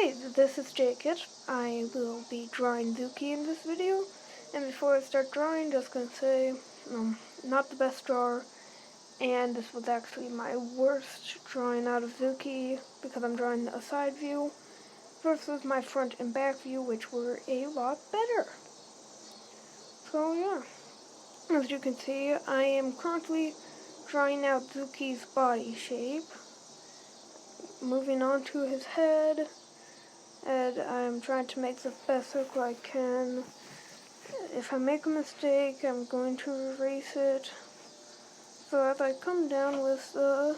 Hey, this is Jacob. I will be drawing Zuki in this video. And before I start drawing, just gonna say, not the best drawer. And this was actually my worst drawing out of Zuki because I'm drawing a side view versus my front and back view, which were a lot better. So yeah, as you can see, I am currently drawing out Zuki's body shape. Moving on to his head. And I'm trying to make the best circle I can. If I make a mistake, I'm going to erase it. So as I come down with the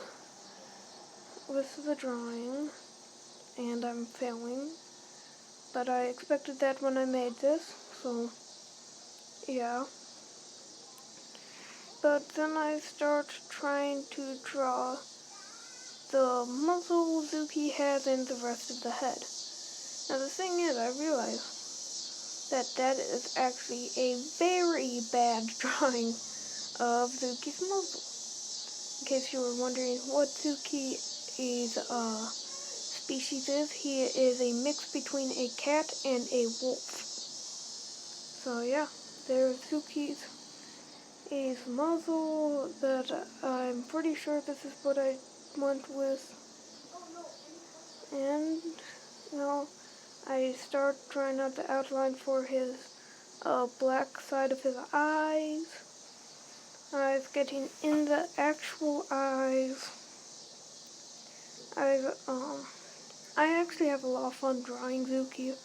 drawing, and I'm failing, but I expected that when I made this, so yeah. But then I start trying to draw the muzzle Zuki has and the rest of the head. Now the thing is, I realize that is actually a very bad drawing of Zuki's muzzle. In case you were wondering what Zuki's species is, he is a mix between a cat and a wolf. So yeah, there's Zuki's muzzle that I'm pretty sure this is what I went with. And now I start drawing out the outline for his black side of his eyes. Getting in the actual eyes. I actually have a lot of fun drawing Zuki.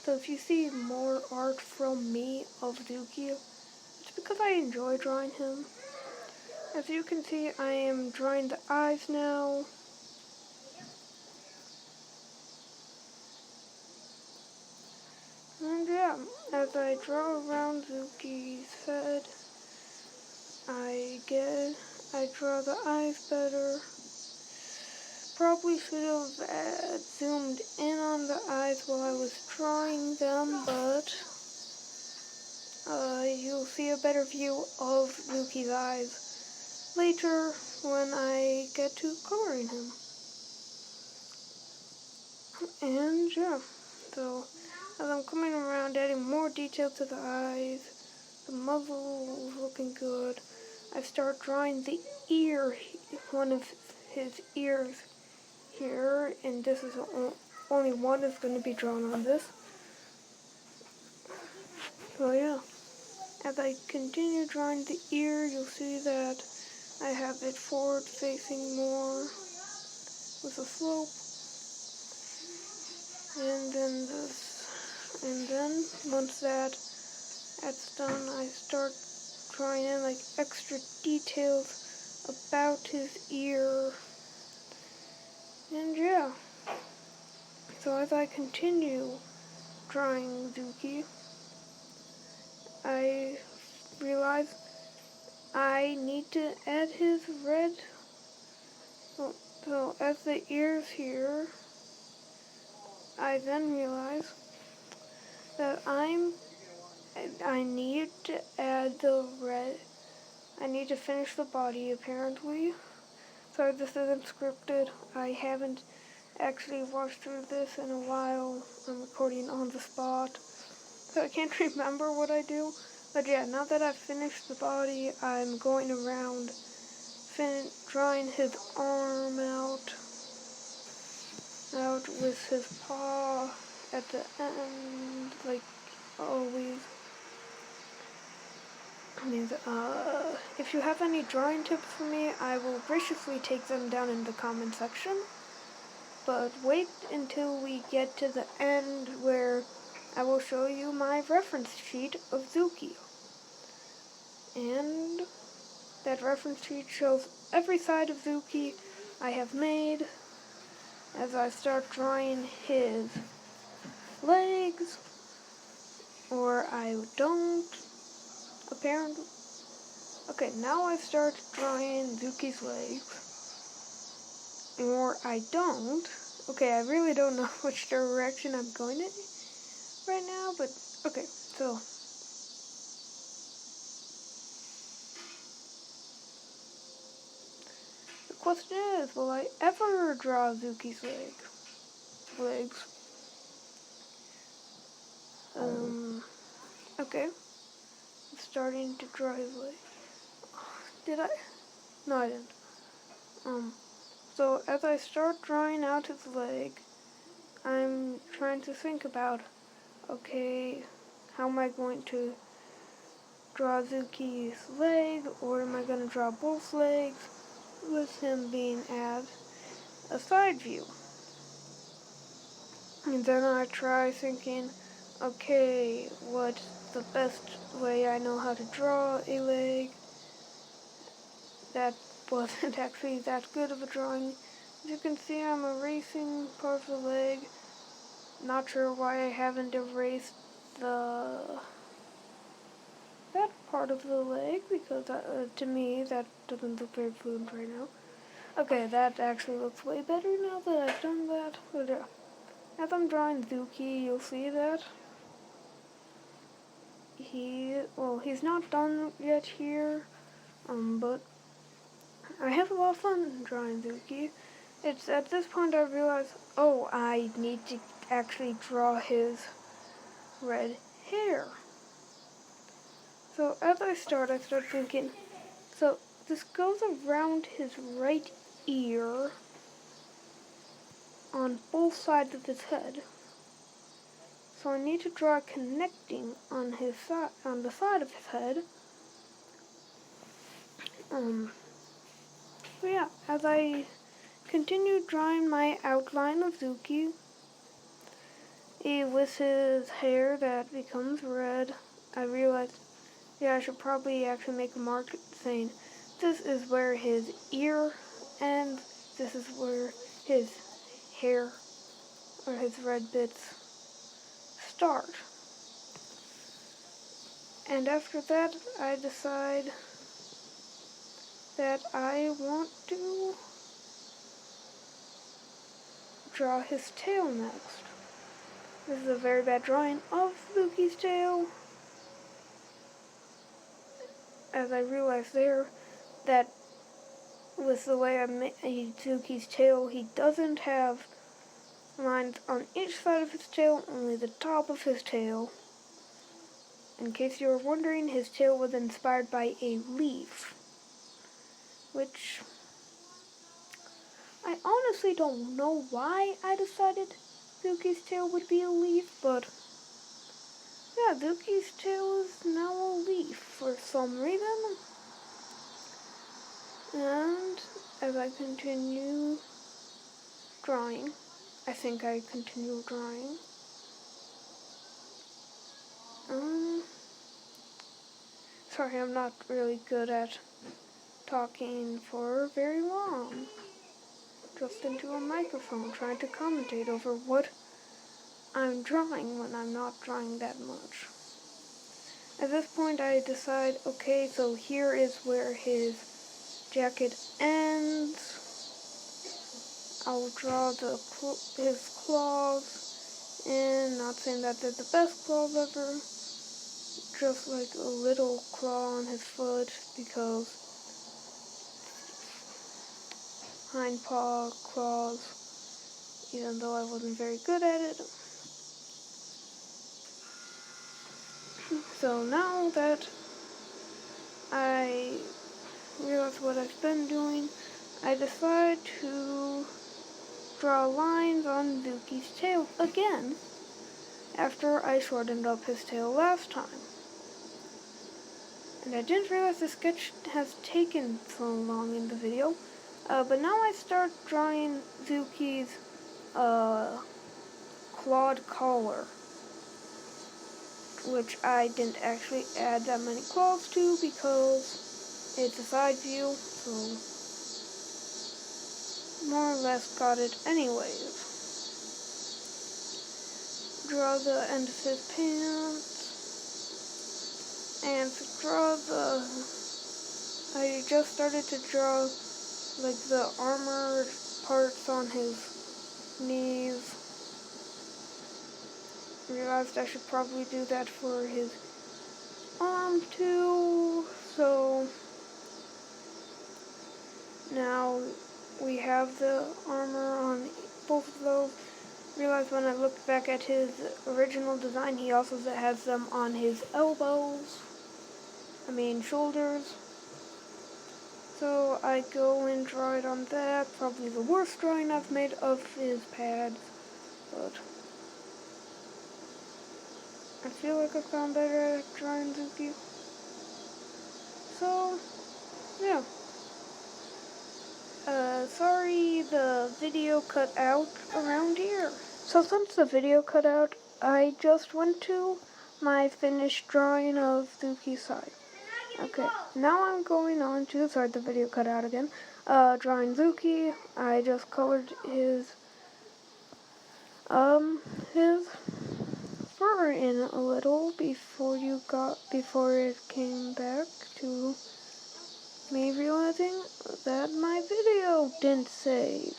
So if you see more art from me of Zuki, it's because I enjoy drawing him. As you can see, I am drawing the eyes now. And yeah, as I draw around Zuki's head, I draw the eyes better. Probably should have zoomed in on the eyes while I was drawing them, but you'll see a better view of Zuki's eyes later when I get to coloring him. And yeah, so as I'm coming around, adding more detail to the eyes, the muzzle is looking good. I start drawing the ear, one of his ears here, and this is only one is going to be drawn on this. So yeah, as I continue drawing the ear, you'll see that I have it forward facing more with a slope. And then once that's done, I start drawing in like extra details about his ear. And yeah, so as I continue drawing Zuki, I realize I need to add his red. So as the ears here, I then realize that I need to add the red. I need to finish the body, apparently. Sorry, this isn't scripted. I haven't actually watched through this in a while. I'm recording on the spot, so I can't remember what I do. But yeah, now that I've finished the body, I'm going around drawing his arm out with his paw at the end, like always. If you have any drawing tips for me, I will graciously take them down in the comment section. But wait until we get to the end where I will show you my reference sheet of Zuki. And that reference sheet shows every side of Zuki I have made as I start drawing his legs, or I don't, apparently. Okay, now I start drawing Zuki's legs, or I don't. Okay, I really don't know which direction I'm going in right now, but okay, so the question is, will I ever draw Zuki's legs? Okay. I'm starting to draw his leg. Did I? No, I didn't. So as I start drawing out his leg, I'm trying to think about, okay, how am I going to draw Zuki's leg, or am I going to draw both legs with him being as a side view? And then I try thinking, okay, what's the best way I know how to draw a leg? That wasn't actually that good of a drawing. As you can see, I'm erasing part of the leg. Not sure why I haven't erased that part of the leg, because to me that doesn't look very fluent right now. Okay, that actually looks way better now that I've done that. But as I'm drawing Zuki, you'll see that he's not done yet here, but I have a lot of fun drawing Zuki. It's at this point I realize, oh, I need to actually draw his red hair. So as I start thinking, so this goes around his right ear on both sides of his head. So I need to draw connecting on the side of his head. So yeah, as I continue drawing my outline of Zuki, with his hair that becomes red, I realized, yeah, I should probably actually make a mark saying, this is where his ear ends, this is where his hair, or his red bits, start. And after that, I decide that I want to draw his tail next. This is a very bad drawing of Zuki's tail, as I realized there that with the way I made Zuki's tail, he doesn't have lines on each side of his tail, only the top of his tail. In case you were wondering, his tail was inspired by a leaf, which I honestly don't know why I decided Zuki's tail would be a leaf, but yeah, Zuki's tail is now a leaf for some reason. And as I continue drawing, I think I continue drawing. Sorry, I'm not really good at talking for very long. Just into a microphone, trying to commentate over what I'm drawing when I'm not drawing that much. At this point, I decide, okay, so here is where his jacket ends. I'll draw his claws, and not saying that they're the best claws ever, just like a little claw on his foot, because hind paw claws, even though I wasn't very good at it. So now that I realize what I've been doing, I decide to draw lines on Zuki's tail again, after I shortened up his tail last time. And I didn't realize the sketch has taken so long in the video, but now I start drawing Zuki's clawed collar, which I didn't actually add that many claws to because it's a side view, so more or less got it anyways. Draw the end of his pants, and to draw I just started to draw like the armored parts on his knees. Realized I should probably do that for his arm too, so now we have the armor on both of those. realized when I looked back at his original design, he also has them on his shoulders. So I go and draw it on that. Probably the worst drawing I've made of his pads, but I feel like I've gotten better at drawing Zuki. So, yeah. Sorry the video cut out around here. So since the video cut out, I just went to my finished drawing of Zuki's side. Okay, now I'm going on to, sorry the video cut out again, drawing Zuki. I just colored his fur in a little before it came back to me realizing that my video didn't save.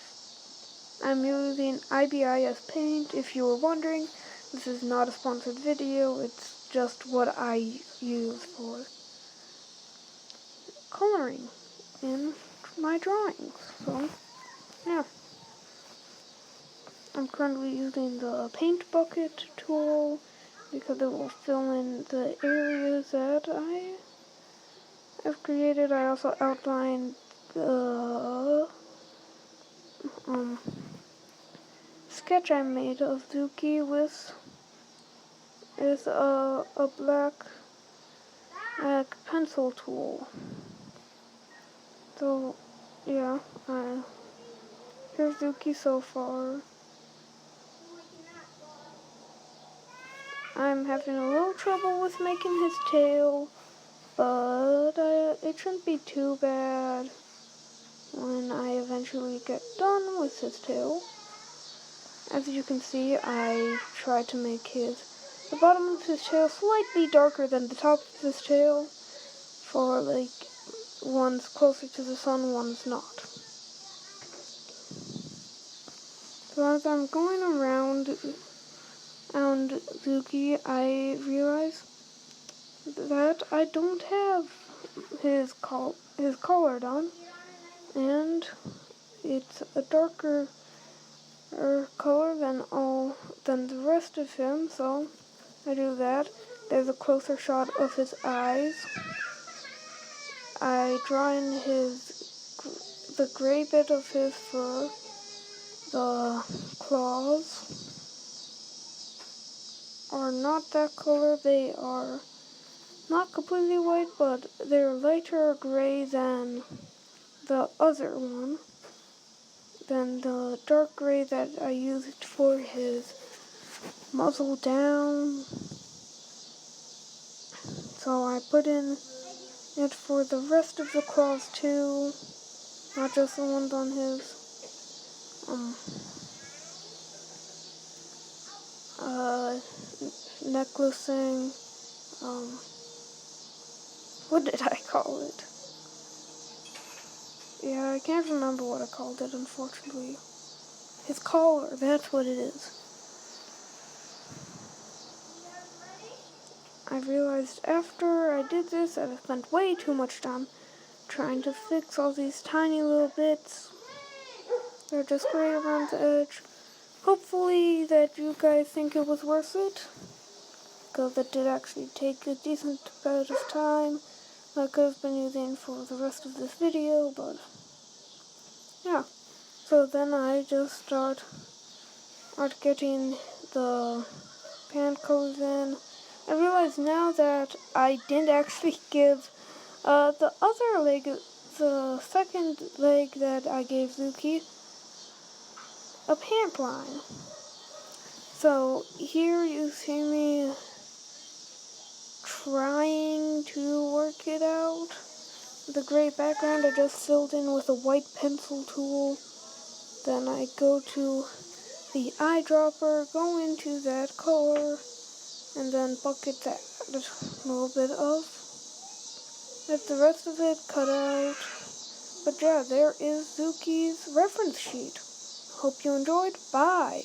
I'm using IBIS Paint. If you were wondering, this is not a sponsored video. It's just what I use for coloring in my drawings. So, yeah. I'm currently using the paint bucket tool because it will fill in the areas that I have created. I also outlined the sketch I made of Zuki with a black pencil tool. So, yeah, here's Zuki so far. I'm having a little trouble with making his tail, but it shouldn't be too bad when I eventually get done with his tail. As you can see, I tried to make the bottom of his tail slightly darker than the top of his tail, for like one's closer to the sun, one's not. So as I'm going around Zuki, I realize that I don't have his collar done, and it's a darker color than the rest of him. So I do that. There's a closer shot of his eyes. I draw in the gray bit of his fur, the claws are not that color. They are not completely white, but they're lighter gray than the other one, than the dark gray that I used for his muzzle down. So I put in it for the rest of the claws too, not just the ones on his necklacing. What did I call it? Yeah, I can't remember what I called it, unfortunately. His collar, that's what it is. I realized after I did this that I spent way too much time trying to fix all these tiny little bits. They're just gray around the edge. Hopefully that you guys think it was worth it, because it did actually take a decent amount of time that I could have been using for the rest of this video, but yeah. So then I just start getting the pant colors in. I realize now that I didn't actually give the other leg, the second leg that I gave Zuki, a pant line. So here you see me trying to work it out. The gray background I just filled in with a white pencil tool. Then I go to the eyedropper, go into that color, and then bucket that a little bit of. Let the rest of it cut out. But yeah, there is Zuki's reference sheet. Hope you enjoyed. Bye!